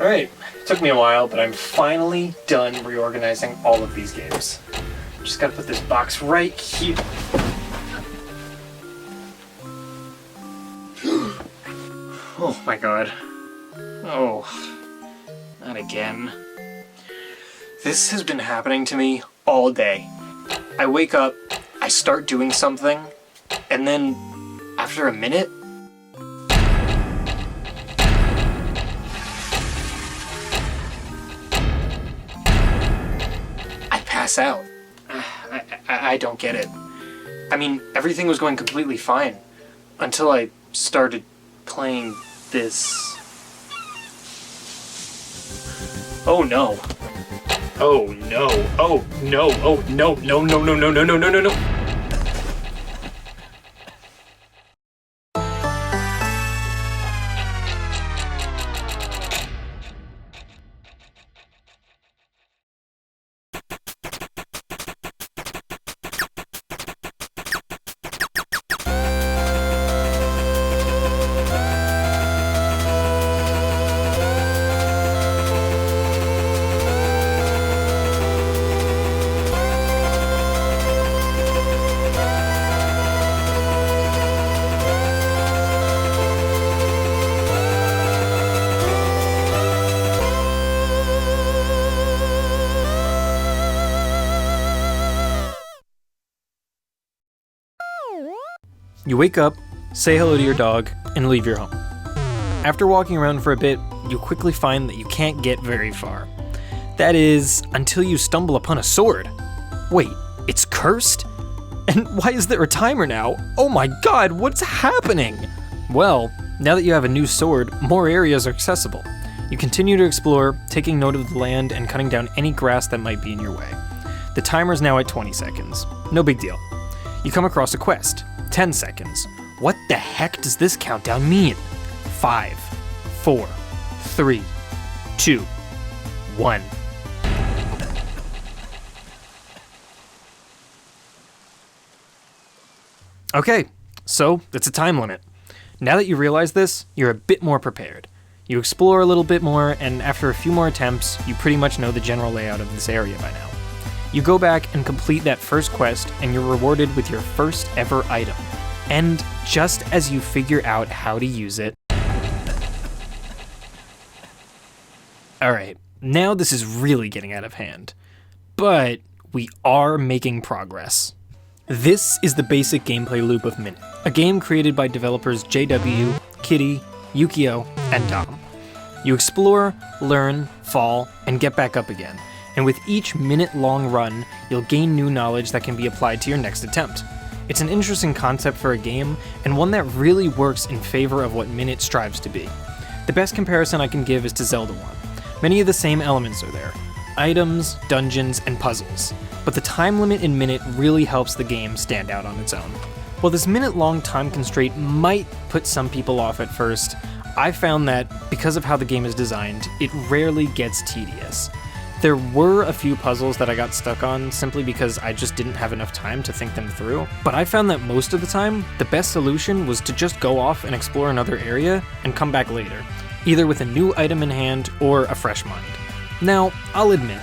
Alright, it took me a while, but I'm finally done reorganizing all of these games. Just gotta put this box right here. Oh my god. Oh, not again. This has been happening to me all day. I wake up, I start doing something, and then after a minute, I pass out. I don't get it. I mean, everything was going completely fine until I started playing this. Oh no. Oh no. Oh no. Oh no. No, no, no, no, no, no, no, no, no. You wake up, say hello to your dog, and leave your home. After walking around for a bit, you quickly find that you can't get very far. That is, until you stumble upon a sword. Wait, it's cursed? And why is there a timer now? Oh my god, what's happening? Well, now that you have a new sword, more areas are accessible. You continue to explore, taking note of the land and cutting down any grass that might be in your way. The timer's now at 20 seconds. No big deal. You come across a quest. 10 seconds. What the heck does this countdown mean? 5, 4, 3, 2, 1. Okay, so it's a time limit. Now that you realize this, you're a bit more prepared. You explore a little bit more, and after a few more attempts, you pretty much know the general layout of this area by now. You go back and complete that first quest, and you're rewarded with your first ever item. And just as you figure out how to use it... Alright, now this is really getting out of hand. But we are making progress. This is the basic gameplay loop of Minit, a game created by developers JW, Kitty, Yukio, and Dom. You explore, learn, fall, and get back up again. And with each minute-long run, you'll gain new knowledge that can be applied to your next attempt. It's an interesting concept for a game, and one that really works in favor of what Minit strives to be. The best comparison I can give is to Zelda 1. Many of the same elements are there: items, dungeons, and puzzles. But the time limit in Minit really helps the game stand out on its own. While this minute-long time constraint might put some people off at first, I found that, because of how the game is designed, it rarely gets tedious. There were a few puzzles that I got stuck on simply because I just didn't have enough time to think them through, but I found that most of the time, the best solution was to just go off and explore another area and come back later, either with a new item in hand or a fresh mind. Now, I'll admit,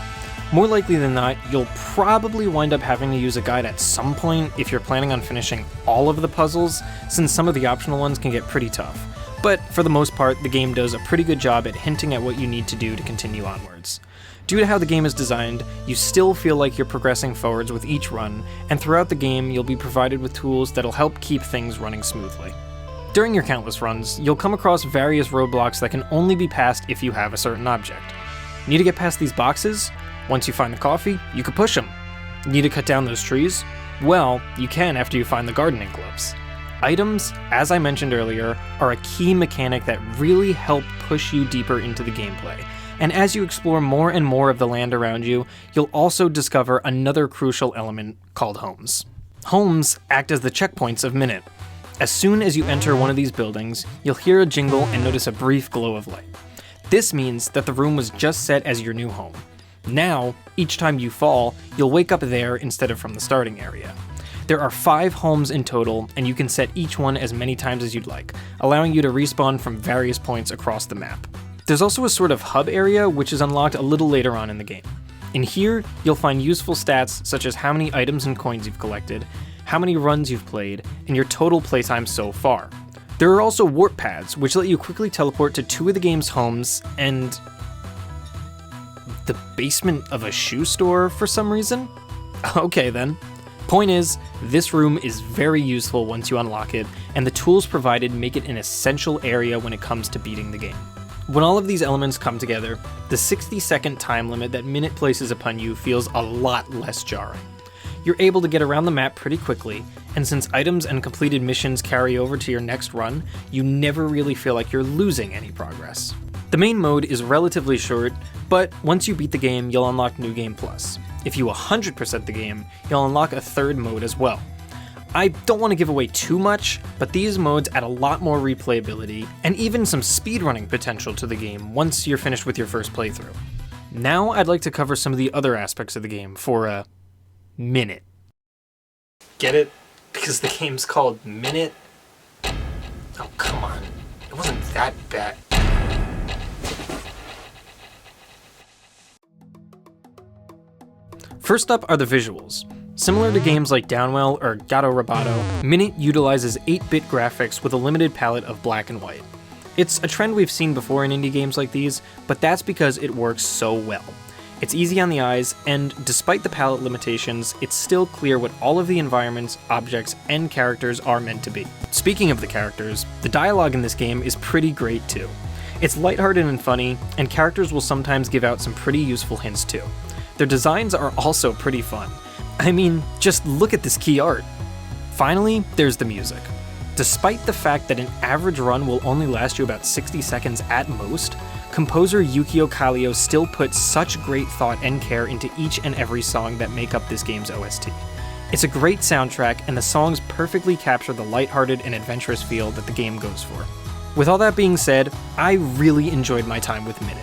more likely than not, you'll probably wind up having to use a guide at some point if you're planning on finishing all of the puzzles, since some of the optional ones can get pretty tough. But for the most part, the game does a pretty good job at hinting at what you need to do to continue onwards. Due to how the game is designed, you still feel like you're progressing forwards with each run, and throughout the game, you'll be provided with tools that'll help keep things running smoothly. During your countless runs, you'll come across various roadblocks that can only be passed if you have a certain object. Need to get past these boxes? Once you find the coffee, you can push them. Need to cut down those trees? Well, you can after you find the gardening gloves. Items, as I mentioned earlier, are a key mechanic that really help push you deeper into the gameplay. And as you explore more and more of the land around you, you'll also discover another crucial element called homes. Homes act as the checkpoints of Minit. As soon as you enter one of these buildings, you'll hear a jingle and notice a brief glow of light. This means that the room was just set as your new home. Now, each time you fall, you'll wake up there instead of from the starting area. There are 5 homes in total, and you can set each one as many times as you'd like, allowing you to respawn from various points across the map. There's also a sort of hub area which is unlocked a little later on in the game. In here, you'll find useful stats such as how many items and coins you've collected, how many runs you've played, and your total playtime so far. There are also warp pads, which let you quickly teleport to 2 of the game's homes and the basement of a shoe store for some reason? Okay then. Point is, this room is very useful once you unlock it, and the tools provided make it an essential area when it comes to beating the game. When all of these elements come together, the 60-second time limit that Minit places upon you feels a lot less jarring. You're able to get around the map pretty quickly, and since items and completed missions carry over to your next run, you never really feel like you're losing any progress. The main mode is relatively short, but once you beat the game, you'll unlock New Game Plus. If you 100% the game, you'll unlock a third mode as well. I don't want to give away too much, but these modes add a lot more replayability, and even some speedrunning potential to the game once you're finished with your first playthrough. Now I'd like to cover some of the other aspects of the game for a minute. Get it? Because the game's called Minit? Oh, come on. It wasn't that bad. First up are the visuals. Similar to games like Downwell or Gato Roboto, Minit utilizes 8-bit graphics with a limited palette of black and white. It's a trend we've seen before in indie games like these, but that's because it works so well. It's easy on the eyes, and despite the palette limitations, it's still clear what all of the environments, objects, and characters are meant to be. Speaking of the characters, the dialogue in this game is pretty great too. It's lighthearted and funny, and characters will sometimes give out some pretty useful hints too. Their designs are also pretty fun. I mean, just look at this key art. Finally, there's the music. Despite the fact that an average run will only last you about 60 seconds at most, composer Yukio Kallio still puts such great thought and care into each and every song that make up this game's OST. It's a great soundtrack, and the songs perfectly capture the lighthearted and adventurous feel that the game goes for. With all that being said, I really enjoyed my time with Minit.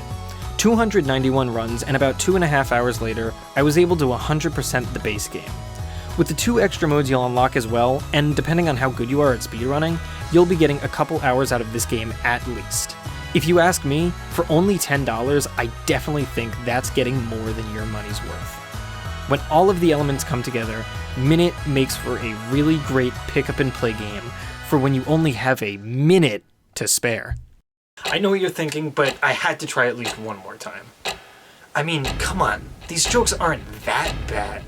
291 runs, and about 2.5 hours later, I was able to 100% the base game. With the 2 extra modes you'll unlock as well, and depending on how good you are at speedrunning, you'll be getting a couple hours out of this game at least. If you ask me, for only $10, I definitely think that's getting more than your money's worth. When all of the elements come together, Minit makes for a really great pick-up-and-play game for when you only have a minute to spare. I know what you're thinking, but I had to try at least one more time. I mean, come on, these jokes aren't that bad.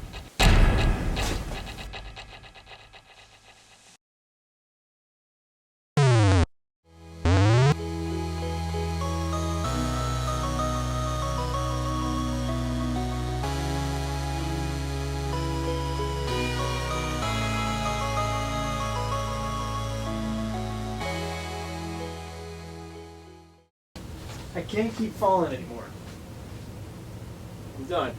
I can't keep falling anymore. I'm done.